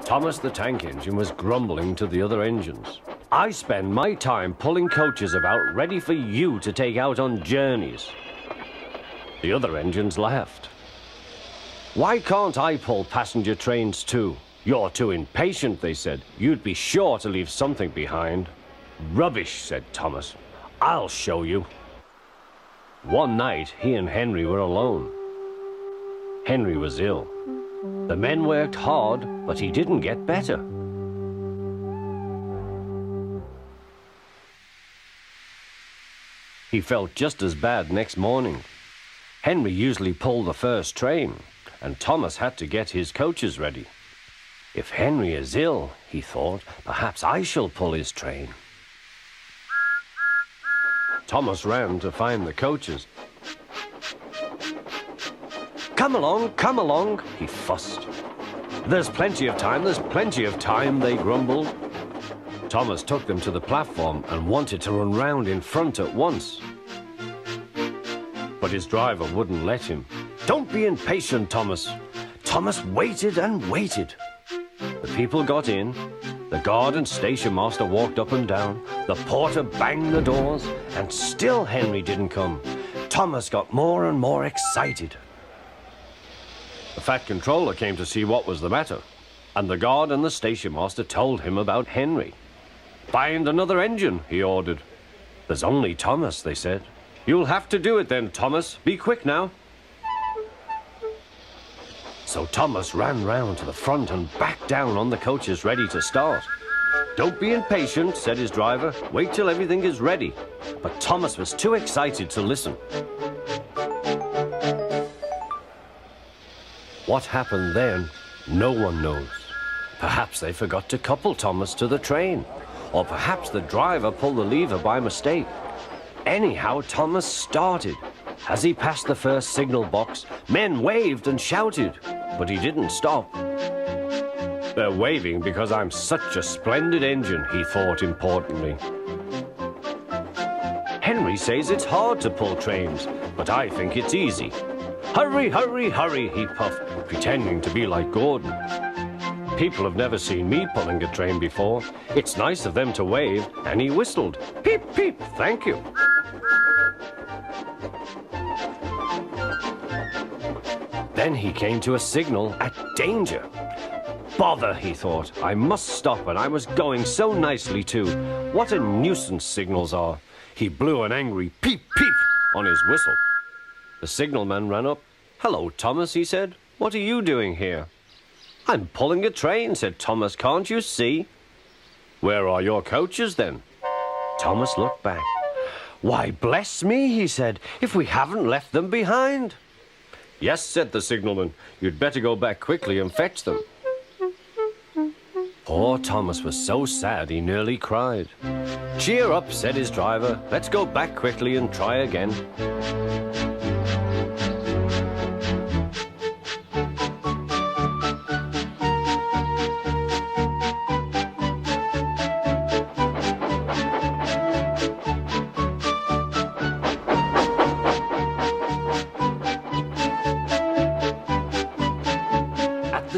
Thomas the Tank Engine was grumbling to the other engines. I spend my time pulling coaches about ready for you to take out on journeys. The other engines laughed. Why can't I pull passenger trains too? You're too impatient, they said. You'd be sure to leave something behind. Rubbish, said Thomas. I'll show you. One night, he and Henry were alone. Henry was ill. The men worked hard, but he didn't get better. He felt just as bad next morning. Henry usually pulled the first train, and Thomas had to get his coaches ready. If Henry is ill, he thought, perhaps I shall pull his train. Thomas ran to find the coaches. Come along, he fussed. There's plenty of time, they grumbled. Thomas took them to the platform and wanted to run round in front at once. But his driver wouldn't let him. Don't be impatient, Thomas. Thomas waited and waited. The people got in. The guard and station master walked up and down. The porter banged the doors, and still Henry didn't come. Thomas got more and more excited. The Fat Controller came to see what was the matter, and the guard and the station master told him about Henry. Find another engine, he ordered. There's only Thomas, they said. You'll have to do it then, Thomas. Be quick now. So Thomas ran round to the front and back down on the coaches ready to start. Don't be impatient, said his driver. Wait till everything is ready. But Thomas was too excited to listen. What happened then, no one knows. Perhaps they forgot to couple Thomas to the train, or perhaps the driver pulled the lever by mistake. Anyhow, Thomas started. As he passed the first signal box, men waved and shouted, but he didn't stop. They're waving because I'm such a splendid engine, he thought importantly. Henry says it's hard to pull trains, but I think it's easy. Hurry, hurry, hurry, he puffed, pretending to be like Gordon. People have never seen me pulling a train before. It's nice of them to wave, and he whistled. Peep, peep, thank you. Then he came to a signal at danger. Bother, he thought. I must stop, and I was going so nicely too. What a nuisance signals are. He blew an angry peep, peep on his whistle. The signalman ran up. Hello, Thomas, he said. What are you doing here? I'm pulling a train, said Thomas. Can't you see? Where are your coaches, then? Thomas looked back. Why, bless me, he said, if we haven't left them behind. Yes, said the signalman. You'd better go back quickly and fetch them. Poor Thomas was so sad he nearly cried. Cheer up, said his driver. Let's go back quickly and try again.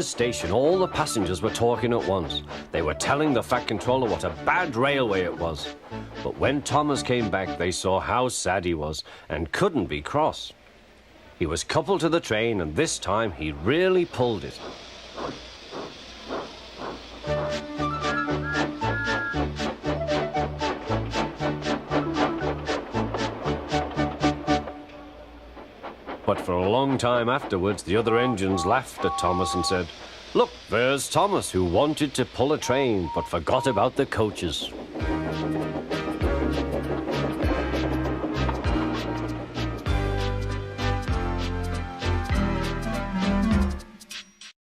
Station, all the passengers were talking at once. They were telling the Fat Controller what a bad railway it was. But when Thomas came back, they saw how sad he was and couldn't be cross. He was coupled to the train, and this time he really pulled it. But for a long time afterwards, the other engines laughed at Thomas and said, Look, there's Thomas, who wanted to pull a train, but forgot about the coaches.